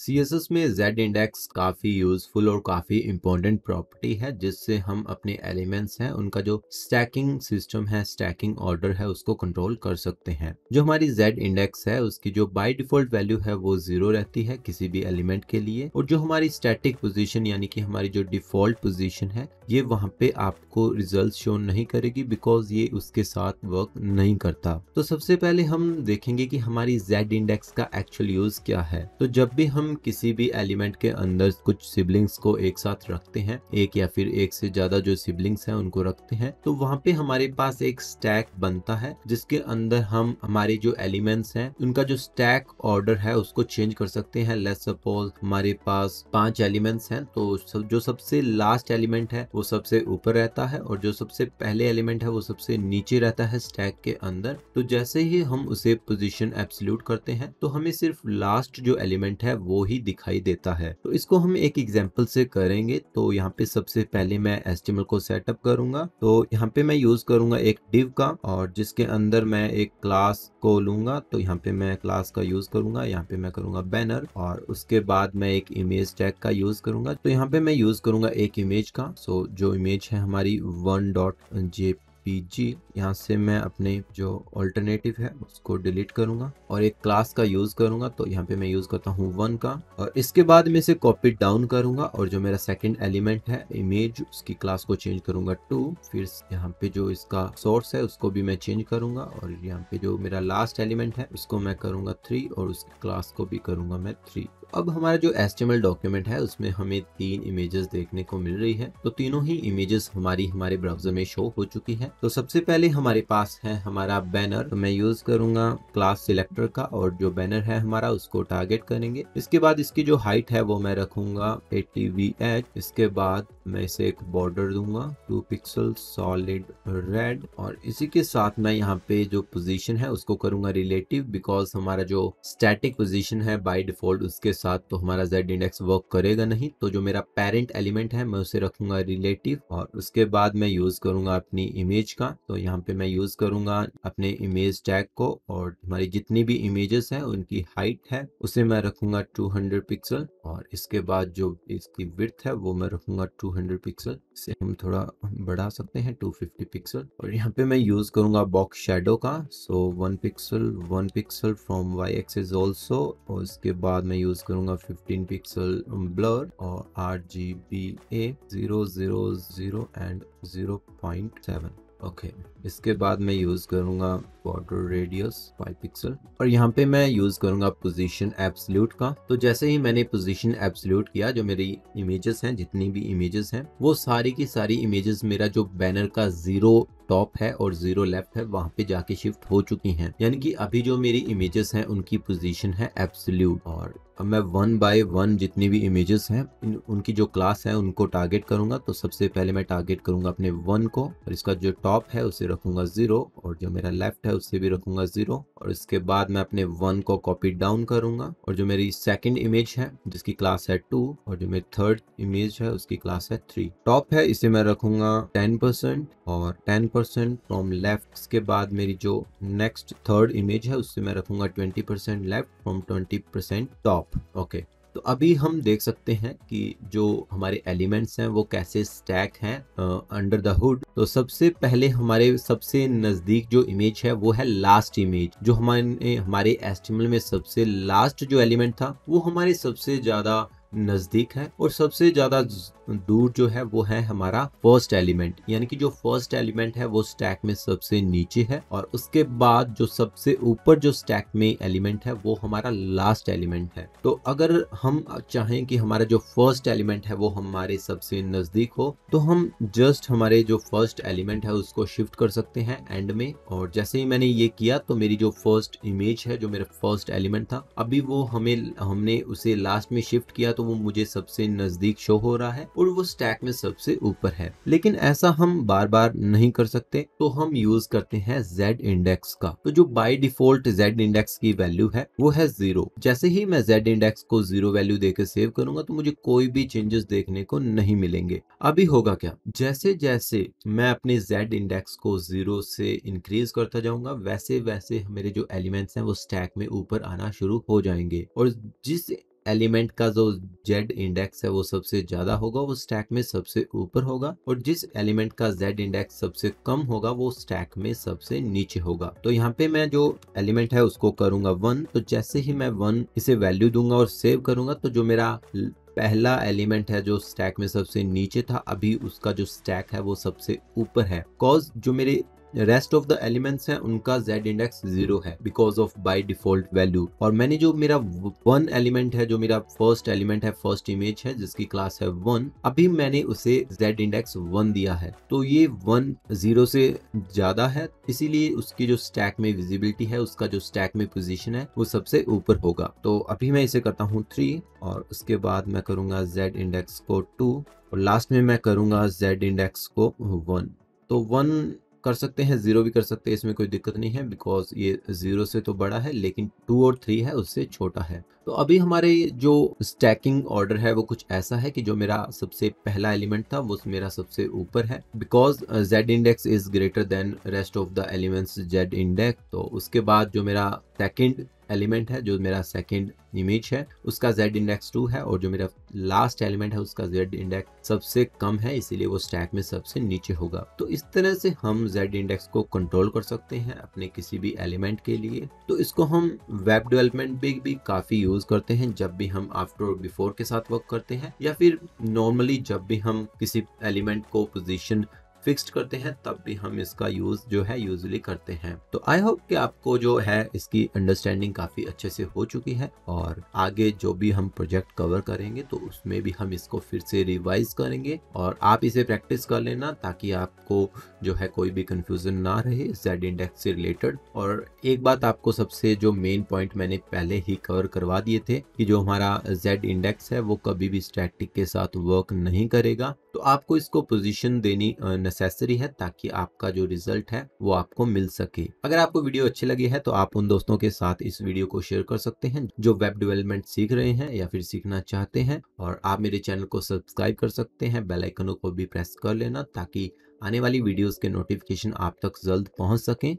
CSS में Z index काफ़ी useful और काफ़ी इम्पोर्टेंट प्रॉपर्टी है जिससे हम अपने एलिमेंट्स हैं उनका जो स्टैकिंग सिस्टम है, स्टैकिंग ऑर्डर है, उसको कंट्रोल कर सकते हैं। जो हमारी Z इंडेक्स है उसकी जो बाय डिफ़ॉल्ट वैल्यू है वो 0 रहती है किसी भी एलिमेंट के लिए, और जो हमारी स्टैटिक पोजीशन यानी कि हमारी जो डिफ़ॉल्ट पोजीशन है ये वहाँ पे आपको रिजल्ट शो नहीं करेगी बिकॉज ये उसके साथ वर्क नहीं करता। तो सबसे पहले हम देखेंगे कि हमारी Z इंडेक्स का एक्चुअल यूज़ क्या है। तो जब भी हम किसी भी एलिमेंट के अंदर कुछ सिबलिंग्स को एक साथ रखते हैं, एक या फिर एक से ज्यादा जो सिबलिंग्स हैं उनको रखते हैं, तो वहां पे हमारे पास एक स्टैक बनता है जिसके अंदर हम हमारे जो एलिमेंट्स हैं उनका जो स्टैक ऑर्डर है उसको चेंज कर सकते हैं। लेट्स सपोज हमारे पास 5 एलिमेंट्स हैं तो जो सबसे लास्ट एलिमेंट है वो सबसे ऊपर रहता है और जो सबसे पहले एलिमेंट है वो सबसे नीचे रहता है स्टैक के अंदर। तो जैसे ही हम उसे पोजीशन एब्सोल्यूट करते हैं तो हमें सिर्फ लास्ट जो एलिमेंट है वो ही दिखाई देता है। तो इसको हम एक एग्जांपल से करेंगे। तो यहाँ पे सबसे पहले मैं HTML को सेटअप करूंगा। तो यहाँ पे मैं यूज करूंगा एक डिव का, और जिसके अंदर मैं एक क्लास को लूंगा। तो यहाँ पे मैं क्लास का यूज करूंगा, यहाँ पे मैं करूंगा बैनर, और उसके बाद मैं एक इमेज टैग का यूज करूंगा। तो यहाँ पे मैं यूज करूंगा एक इमेज का। सो जो इमेज है हमारी 1.jpg, यहाँ से मैं अपने जो ऑल्टरनेटिव है उसको डिलीट करूंगा और एक क्लास का यूज करूंगा। तो यहाँ पे मैं यूज करता हूँ 1 का, और इसके बाद मैं इसे कॉपी डाउन करूंगा और जो मेरा सेकंड एलिमेंट है इमेज उसकी क्लास को चेंज करूंगा 2। फिर यहाँ पे जो इसका सोर्स है उसको भी मैं चेंज करूंगा, और यहाँ पे जो मेरा लास्ट एलिमेंट है उसको मैं करूंगा 3 और उसकी क्लास को भी करूंगा मैं 3। अब हमारा जो HTML डॉक्यूमेंट है उसमें हमें 3 इमेजेस देखने को मिल रही है। तो तीनों ही इमेजेस हमारे ब्राउजर में शो हो चुकी है। तो सबसे पहले हमारे पास है हमारा बैनर। तो मैं यूज करूंगा क्लास सिलेक्टर का, और जो बैनर है हमारा उसको टारगेट करेंगे। इसके बाद इसकी जो हाइट है वो मैं रखूंगा 80VH। इसके बाद मैं इसे एक बॉर्डर दूंगा 2 पिक्सल सॉलिड रेड, और इसी के साथ मैं यहाँ पे जो पोजीशन है उसको करूंगा रिलेटिव, बिकॉज हमारा जो स्टैटिक पोजीशन है बाय डिफॉल्ट उसके साथ तो हमारा Z इंडेक्स वर्क करेगा नहीं। तो जो मेरा पेरेंट एलिमेंट है मैं उसे रखूंगा रिलेटिव, और उसके बाद मैं यूज करूंगा अपनी इमेज का। तो यहाँ पे मैं यूज करूंगा अपने इमेज टैग को, और हमारी जितनी भी इमेजेस हैं उनकी हाइट है उसे मैं रखूंगा 200 पिक्सल, और इसके बाद जो इसकी विड्थ है वो मैं रखूंगा 200 पिक्सल। इसे हम थोड़ा बढ़ा सकते हैं 250 पिक्सल, और यहाँ पे मैं यूज करूंगा बॉक्स शेडो का। सो 1 pixel from y axis also, और इसके बाद मैं यूज करूंगा 15 पिक्सल ब्लर और RGBA 000 एंड 0.7। ओके इसके बाद मैं यूज करूंगा बॉर्डर रेडियस 5 पिक्सल, और यहाँ पे मैं यूज करूंगा पोजीशन एब्सोल्यूट का। तो जैसे ही मैंने पोजीशन एब्सोल्यूट किया, जो मेरी इमेजेस हैं जितनी भी इमेजेस हैं वो सारी की सारी इमेजेस मेरा जो बैनर का 0 टॉप है और 0 लेफ्ट है वहां पे जाके शिफ्ट हो चुकी हैं। यानी कि अभी जो मेरी इमेजेस हैं उनकी पोजीशन है एब्सोल्यूट। और अब मैं 1 बाय 1 जितनी भी इमेजेस हैं उनकी जो क्लास है उनको टारगेट करूंगा। तो सबसे पहले मैं टारगेट करूंगा अपने 1 को, और इसका जो टॉप है उसे रखूंगा 0, और जो मेरा लेफ्ट है उसे भी रखूंगा 0, और इसके बाद मैं अपने 1 को कॉपी डाउन करूंगा, और जो मेरी सेकंड इमेज है जिसकी क्लास है 2, और जो मेरी थर्ड इमेज है उसकी क्लास है 3। टॉप है इसे मैं रखूंगा 10% और 10% फ्रॉम लेफ्ट। इसके बाद मेरी जो नेक्स्ट थर्ड इमेज है उससे मैं रखूंगा 20% लेफ्ट फ्रॉम 20% टॉप। ओके तो अभी हम देख सकते हैं कि जो हमारे एलिमेंट्स हैं वो कैसे स्टैक हैं अंडर द हुड। तो सबसे पहले हमारे सबसे नजदीक जो इमेज है वो है लास्ट इमेज। जो हमारे HTML में सबसे लास्ट जो एलिमेंट था वो हमारे सबसे ज्यादा नजदीक है, और सबसे ज्यादा दूर जो है वो है हमारा फर्स्ट एलिमेंट। यानी कि जो फर्स्ट एलिमेंट है वो स्टैक में सबसे नीचे है, और उसके बाद जो सबसे ऊपर जो स्टैक में एलिमेंट है वो हमारा लास्ट एलिमेंट है। तो अगर हम चाहें कि हमारा जो फर्स्ट एलिमेंट है वो हमारे सबसे नजदीक हो, तो हम जस्ट हमारे जो फर्स्ट एलिमेंट है उसको शिफ्ट कर सकते हैं एंड में। और जैसे ही मैंने ये किया तो मेरी जो फर्स्ट इमेज है, जो मेरा फर्स्ट एलिमेंट था, अभी वो हमने उसे लास्ट में शिफ्ट किया तो वो मुझे सबसे नजदीक शो हो रहा है और वो स्टैक में सबसे ऊपर है। लेकिन ऐसा हम बार बार नहीं कर सकते, तो हम यूज करते हैं Z इंडेक्स का। तो जो बाय डिफॉल्ट Z इंडेक्स की वैल्यू है वो है 0। जैसे ही मैं Z इंडेक्स को 0 वैल्यू देकर सेव करूंगा तो मुझे कोई भी चेंजेस देखने को नहीं मिलेंगे। अभी होगा क्या, जैसे जैसे मैं अपने Z इंडेक्स को 0 से इंक्रीज करता जाऊंगा वैसे वैसे मेरे जो एलिमेंट्स हैं वो स्टैक में ऊपर आना शुरू हो जाएंगे, और जिस एलिमेंट का जो जेड इंडेक्स है वो सबसे ज्यादा होगा वो स्टैक में सबसे ऊपर होगा, और जिस एलिमेंट का जेड इंडेक्स सबसे कम होगा वो स्टैक में सबसे नीचे होगा। तो यहाँ पे मैं जो एलिमेंट है उसको करूंगा 1। तो जैसे ही मैं 1 इसे वैल्यू दूंगा और सेव करूंगा तो जो मेरा पहला एलिमेंट है जो स्टैक में सबसे नीचे था, अभी उसका जो स्टैक है वो सबसे ऊपर है। कॉज जो मेरे रेस्ट ऑफ द एलिमेंट्स हैं उनका z इंडेक्स 0 है because of by default value. और मैंने जो मेरा 1 एलिमेंट है, जो मेरा फर्स्ट एलिमेंट है, फर्स्ट इमेज है जिसकी क्लास है 1, अभी मैंने उसे z इंडेक्स 1 दिया है। तो ये 1 0 से ज्यादा है, इसीलिए उसकी जो स्टैक में विजिबिलिटी है, उसका जो स्टैक में पोजीशन है वो सबसे ऊपर होगा। तो अभी मैं इसे करता हूँ 3 और उसके बाद मैं करूंगा z इंडेक्स को 2 और लास्ट में मैं करूंगा z इंडेक्स को 1। तो 1 कर सकते हैं, 0 भी कर सकते हैं, इसमें कोई दिक्कत नहीं है बिकॉज ये 0 से तो बड़ा है लेकिन 2 और 3 है उससे छोटा है। तो अभी हमारे जो स्टैकिंग ऑर्डर है वो कुछ ऐसा है कि जो मेरा सबसे पहला एलिमेंट था वो मेरा सबसे ऊपर है because z index is greater than rest of the elements z index. तो उसके बाद जो मेरा सेकंड एलिमेंट है, जो मेरा सेकंड इमेज है, उसका z इंडेक्स 2 है, और जो मेरा लास्ट एलिमेंट है उसका z इंडेक्स सबसे कम है, इसीलिए वो स्टैक में सबसे नीचे होगा। तो इस तरह से हम z इंडेक्स को कंट्रोल कर सकते हैं अपने किसी भी एलिमेंट के लिए। तो इसको हम वेब डेवलपमेंट में भी काफी यूज करते हैं, जब भी हम आफ्टर और बिफोर के साथ वर्क करते हैं, या फिर नॉर्मली जब भी हम किसी एलिमेंट को पोजीशन फिक्स्ड करते हैं तब भी हम इसका यूज जो है यूजुअली करते हैं। तो आई होप कि आपको जो है इसकी अंडरस्टैंडिंग काफी अच्छे से हो चुकी है, और आगे जो भी हम प्रोजेक्ट कवर करेंगे तो उसमें भी हम इसको फिर से रिवाइज करेंगे, और आप इसे प्रैक्टिस कर लेना ताकि आपको जो है कोई भी कंफ्यूजन ना रहे z इंडेक्स से रिलेटेड। और एक बात आपको सबसे जो मेन पॉइंट मैंने पहले ही कवर करवा दिए थे कि जो हमारा z इंडेक्स है वो कभी भी स्टैटिक के साथ वर्क नहीं करेगा, तो आपको इसको पोजीशन देनी नेसेसरी है ताकि आपका जो रिजल्ट है वो आपको मिल सके। अगर आपको वीडियो अच्छी लगी है तो आप उन दोस्तों के साथ इस वीडियो को शेयर कर सकते हैं जो वेब डेवलपमेंट सीख रहे हैं या फिर सीखना चाहते हैं, और आप मेरे चैनल को सब्सक्राइब कर सकते हैं, बेल आइकन को भी प्रेस कर लेना ताकि आने वाली वीडियोस के नोटिफिकेशन आप तक जल्द पहुंच सकें।